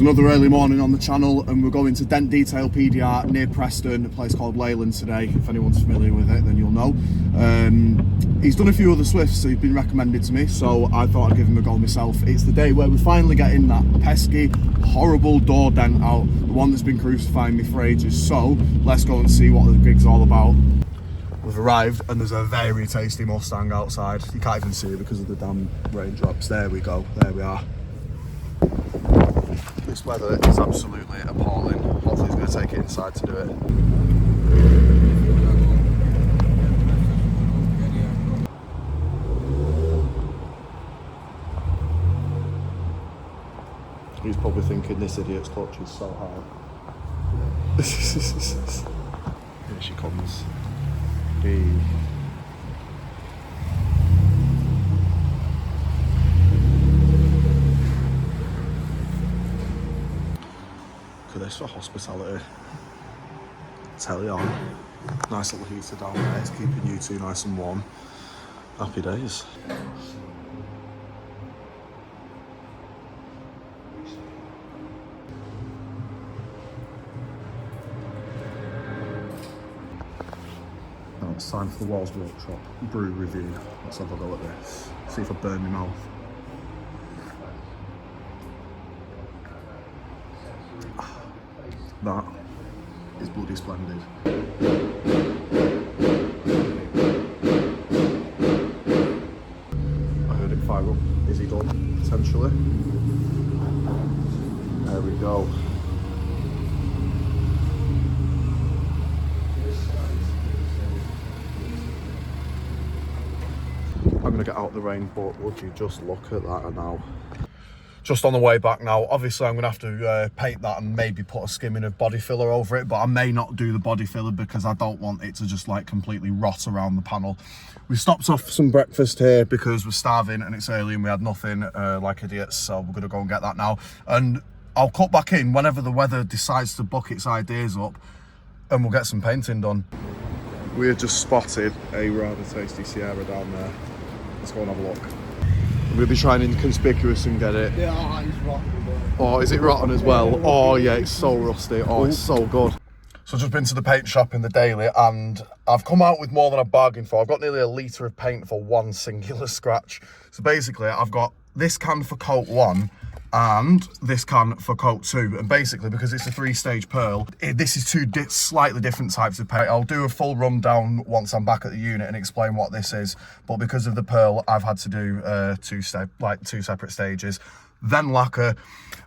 Another early morning on the channel, and we're going to Dent Detail PDR near Preston, a place called Leyland today. If anyone's familiar with it, then you'll know. He's done a few other Swifts, so he's been recommended to me, so I thought I'd give him a go myself. It's the day where we're finally getting that pesky, horrible door dent out, the one that's been crucifying me for ages. So let's go and see what the gig's all about. We've arrived and there's a very tasty Mustang outside. You can't even see it because of the damn raindrops. There we go, there we are. This weather is absolutely appalling. Hopefully he's going to take it inside to do it. He's probably thinking this idiot's clutch is so high. Here she comes. Hey. Look at this for hospitality. Telly on. Nice little heater down there. It's keeping you two nice and warm. Happy days. Now it's time for the Wallsworkshop brew review. Let's have a go at this. See if I burn my mouth. That is bloody splendid. I heard it fire up. Is he done? Potentially. There we go. I'm gonna get out of the rain, but would you just look at that now. Just on the way back now, obviously I'm going to have to paint that and maybe put a skimming of body filler over it, but I may not do the body filler because I don't want it to just like completely rot around the panel. We stopped off some breakfast here because we're starving and it's early and we had nothing like idiots, so we're going to go and get that now. And I'll cut back in whenever the weather decides to buck its ideas up and we'll get some painting done. We have just spotted a rather tasty Sierra down there. Let's go and have a look. We'll be trying inconspicuous and get it. Yeah, it's rotten. Oh, is it rotten as well? Oh yeah, it's so rusty. Oh, it's so good. So I've just been to the paint shop in the Daily and I've come out with more than I bargained for. I've got nearly a litre of paint for one singular scratch. So basically I've got this can for coat 1 and this can for coat 2, and basically because it's a 3-stage pearl, this is two slightly different types of paint. I'll do a full rundown once I'm back at the unit and explain what this is, but because of the pearl I've had to do two separate stages, then lacquer,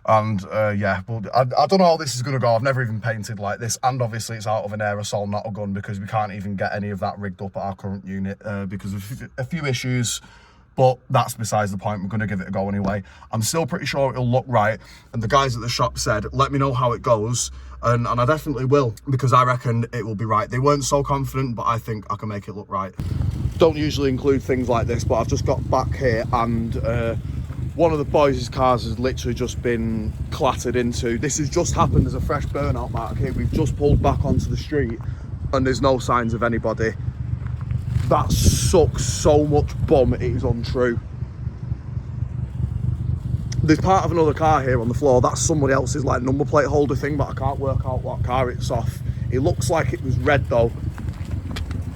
and yeah, but I don't know how this is going to go. I've never even painted like this, and obviously it's out of an aerosol, not a gun, because we can't even get any of that rigged up at our current unit because of a few issues. But that's besides the point. We're going to give it a go anyway. I'm still pretty sure it'll look right. And the guys at the shop said, let me know how it goes. And I definitely will, because I reckon it will be right. They weren't so confident, but I think I can make it look right. Don't usually include things like this, but I've just got back here and one of the boys' cars has literally just been clattered into. This has just happened. There's a fresh burnout mark here. We've just pulled back onto the street and there's no signs of anybody. That sucks so much bum, it is untrue. There's part of another car here on the floor. That's somebody else's like number plate holder thing, but I can't work out what car it's off. It looks like it was red though,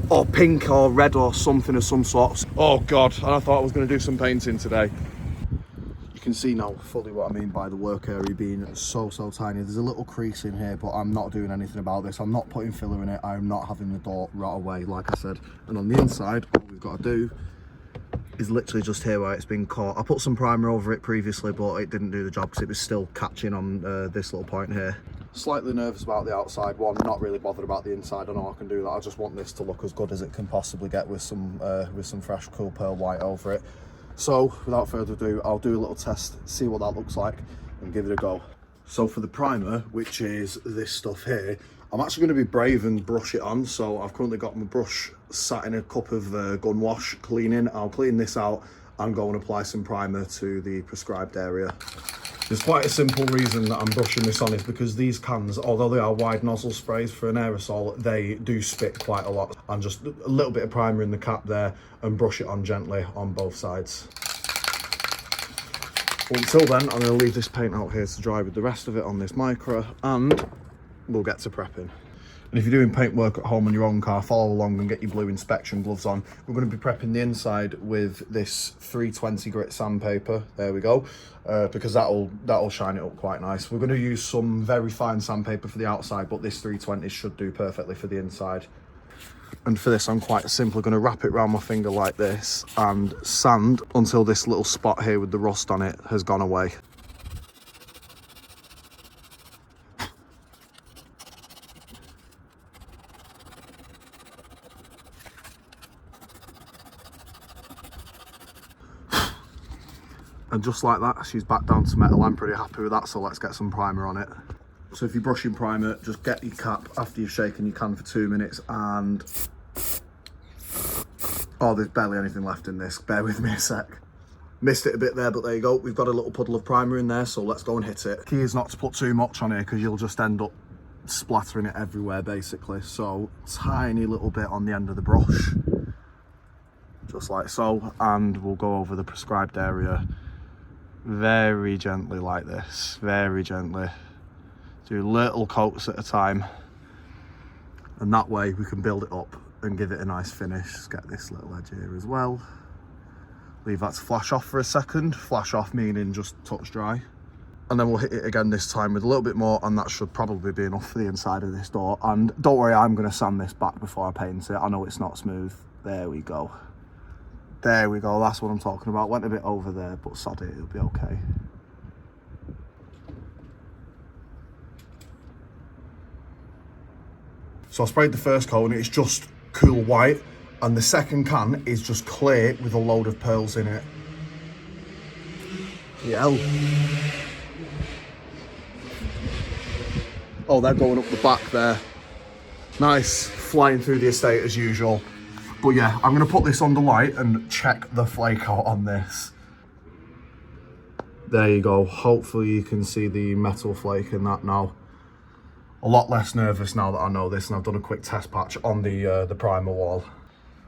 or pink or red or something of some sort. Oh God, and I thought I was going to do some painting today. You can see now fully what I mean by the work area being so tiny. There's a little crease in here, but I'm not doing anything about this. I'm not putting filler in it. I'm not having the door rot away, like I said. And on the inside, all we've got to do is literally just here where it's been caught. I put some primer over it previously, but it didn't do the job because it was still catching on this little point here. Slightly nervous about the outside one, not really bothered about the inside. I know I can do that. I just want this to look as good as it can possibly get with some fresh cool pearl white over it. So without further ado, I'll do a little test, see what that looks like and give it a go. So for the primer, which is this stuff here, I'm actually going to be brave and brush it on. So I've currently got my brush sat in a cup of gun wash cleaning. I'll clean this out and go and apply some primer to the prescribed area. There's quite a simple reason that I'm brushing this on, is because these cans, although they are wide nozzle sprays for an aerosol, they do spit quite a lot. And just a little bit of primer in the cap there and brush it on gently on both sides. Until then, I'm going to leave this paint out here to dry with the rest of it on this micro, and we'll get to prepping. And if you're doing paint work at home on your own car, follow along and get your blue inspection gloves on. We're going to be prepping the inside with this 320 grit sandpaper. There we go, because that'll shine it up quite nice. We're going to use some very fine sandpaper for the outside, but this 320 should do perfectly for the inside. And for this, I'm quite simply going to wrap it around my finger like this and sand until this little spot here with the rust on it has gone away. And just like that, she's back down to metal. I'm pretty happy with that, so let's get some primer on it. So if you're brushing primer, just get your cap after you've shaken your can for 2 minutes and... Oh, there's barely anything left in this. Bear with me a sec. Missed it a bit there, but there you go. We've got a little puddle of primer in there, so let's go and hit it. Key is not to put too much on here because you'll just end up splattering it everywhere, basically. So, tiny little bit on the end of the brush. Just like so. And we'll go over the prescribed area very gently like this. Very gently. Do little coats at a time. And that way we can build it up and give it a nice finish. Let's get this little edge here as well. Leave that to flash off for a second. Flash off meaning just touch dry. And then we'll hit it again this time with a little bit more, and that should probably be enough for the inside of this door. And don't worry, I'm going to sand this back before I paint it. I know it's not smooth. There we go. There we go, that's what I'm talking about. Went a bit over there, but sod it, it'll be okay. So I sprayed the first coat and it's just cool white, and the second can is just clear with a load of pearls in it. Yeah. Oh, they're going up the back there. Nice, flying through the estate as usual. But yeah, I'm going to put this under light and check the flake out on this. There you go. Hopefully you can see the metal flake in that now. A lot less nervous now that I know this, and I've done a quick test patch on the primer wall.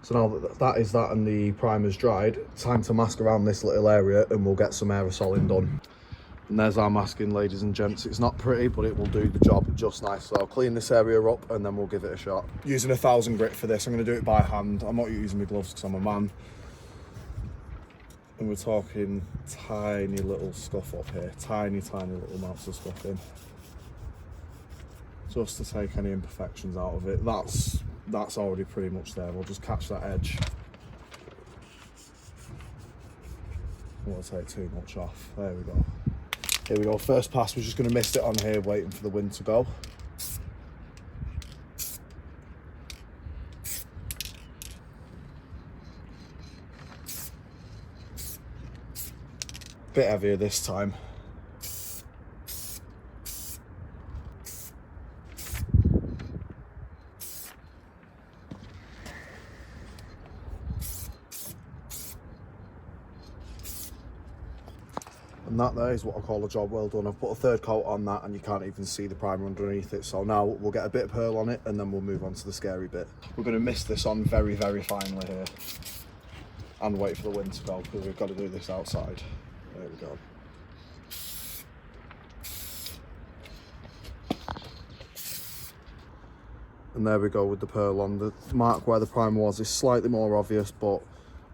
So now that that is that and the primer's dried, time to mask around this little area and we'll get some aerosoling done. And there's our masking, ladies and gents. It's not pretty, but it will do the job just nice. So I'll clean this area up and then we'll give it a shot. Using 1000 grit for this, I'm going to do it by hand. I'm not using my gloves because I'm a man. And we're talking tiny little scuff up here. Tiny, tiny little amounts of scuff in. Just to take any imperfections out of it. That's already pretty much there. We'll just catch that edge. I won't take too much off. There we go. Here we go, first pass, we're just going to mist it on here, waiting for the wind to go. Bit heavier this time. And that there is what I call a job well done. I've put a third coat on that and you can't even see the primer underneath it. So now we'll get a bit of pearl on it and then we'll move on to the scary bit. We're going to mist this on very, very finely here. And wait for the wind to go because we've got to do this outside. There we go. And there we go with the pearl on. The mark where the primer was is slightly more obvious, but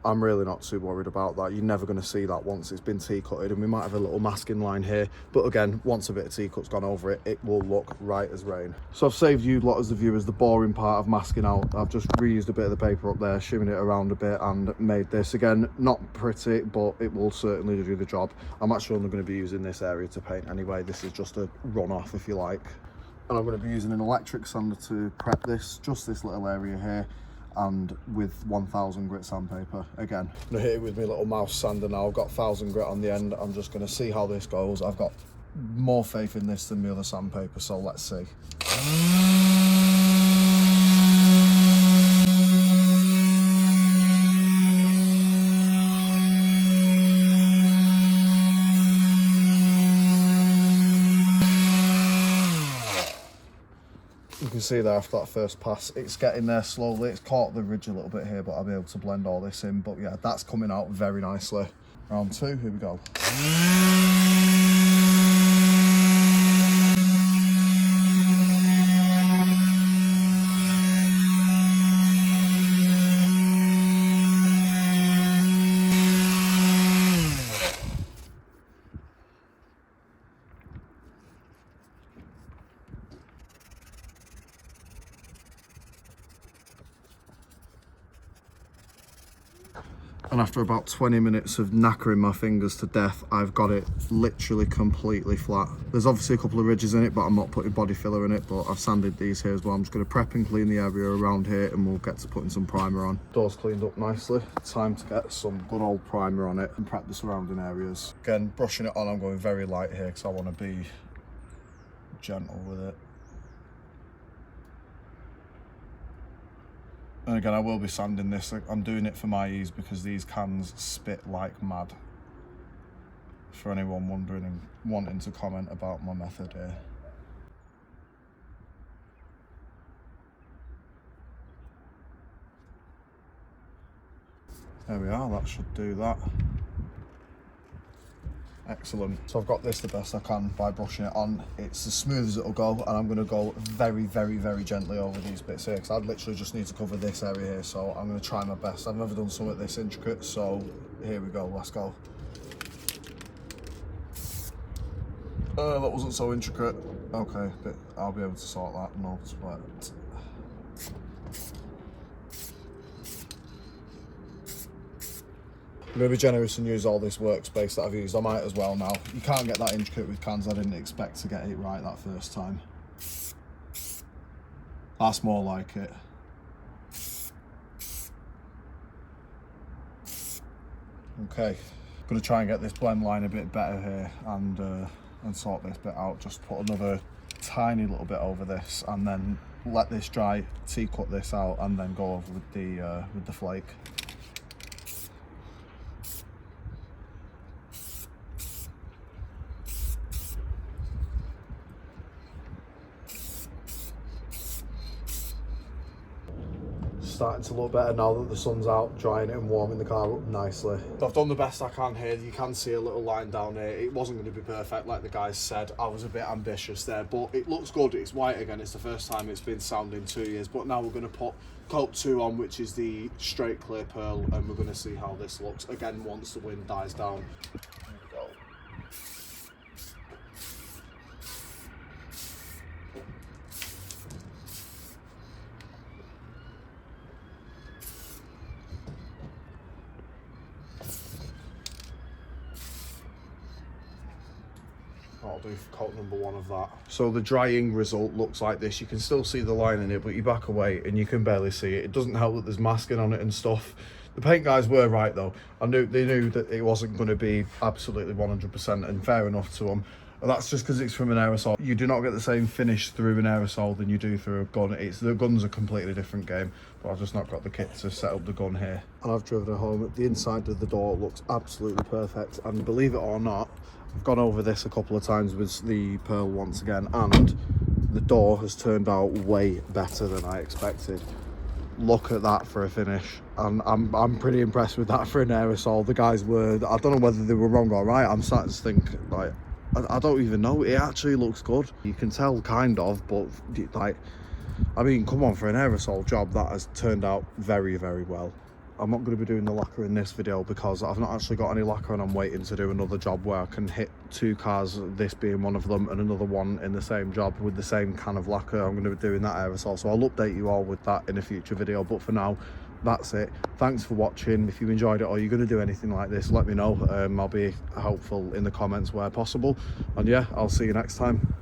I'm really not too worried about that. You're never going to see that once it's been T-cutted, and we might have a little masking line here. But again, once a bit of T-cut's gone over it, it will look right as rain. So I've saved you lot as the viewers the boring part of masking out. I've just reused a bit of the paper up there, shimming it around a bit and made this. Again, not pretty, but it will certainly do the job. I'm actually only going to be using this area to paint anyway. This is just a run-off, if you like. And I'm going to be using an electric sander to prep this, just this little area here, and with 1000 grit sandpaper. Again, I'm going to hit it with my little mouse sander now. I've got 1000 grit on the end. I'm just going to see how this goes. I've got more faith in this than the other sandpaper, so let's see. You can see there after that first pass, it's getting there slowly. It's caught the ridge a little bit here, but I'll be able to blend all this in. But yeah, that's coming out very nicely. Round 2, here we go. And after about 20 minutes of knackering my fingers to death, I've got it literally completely flat. There's obviously a couple of ridges in it, but I'm not putting body filler in it, but I've sanded these here as well. I'm just going to prep and clean the area around here and we'll get to putting some primer on. Door's cleaned up nicely. Time to get some good old primer on it and prep the surrounding areas. Again, brushing it on, I'm going very light here because I want to be gentle with it. And again, I will be sanding this. I'm doing it for my ease because these cans spit like mad. For anyone wondering and wanting to comment about my method here. There we are, that should do that. Excellent. So I've got this the best I can by brushing it on. It's as smooth as it'll go, and I'm going to go very, very, very gently over these bits here because I literally just need to cover this area here. So I'm going to try my best. I've never done something this intricate, so here we go. Let's go. That wasn't so intricate. Okay, but I'll be able to sort that. No sweat. I'm going to be generous and use all this workspace that I've used. I might as well now. You can't get that intricate with cans. I didn't expect to get it right that first time. That's more like it. Okay, I'm going to try and get this blend line a bit better here and sort this bit out. Just put another tiny little bit over this and then let this dry, cut this out and then go over with the flake. Starting to look better now that the sun's out, drying it and warming the car up nicely. So I've done the best I can here. You can see a little line down here. It wasn't going to be perfect like the guys said. I was a bit ambitious there, but it looks good. It's white again. It's the first time it's been sound in 2 years, but now we're going to put coat 2 on, which is the straight clear pearl, and we're going to see how this looks again once the wind dies down. Here we go. I'll do coat number 1 of that. So the drying result looks like this. You can still see the line in it, but you back away and you can barely see it. It doesn't help that there's masking on it and stuff. The paint guys were right though. They knew that it wasn't going to be absolutely 100%, and fair enough to them. And that's just because it's from an aerosol. You do not get the same finish through an aerosol than you do through a gun. The gun's a completely different game, but I've just not got the kit to set up the gun here. And I've driven it home. The inside of the door looks absolutely perfect, and believe it or not, I've gone over this a couple of times with the pearl once again, and the door has turned out way better than I expected. Look at that for a finish, and I'm pretty impressed with that for an aerosol. The guys were, I don't know whether they were wrong or right. I'm starting to think, like, I don't even know. It actually looks good. You can tell kind of, but like, I mean, come on, for an aerosol job, that has turned out very, very well. I'm not going to be doing the lacquer in this video because I've not actually got any lacquer, and I'm waiting to do another job where I can hit 2 cars, this being one of them, and another one in the same job with the same can of lacquer. I'm going to be doing that aerosol, so I'll update you all with that in a future video. But for now, that's it. Thanks for watching. If you enjoyed it or you're going to do anything like this, let me know. I'll be helpful in the comments where possible. And yeah, I'll see you next time.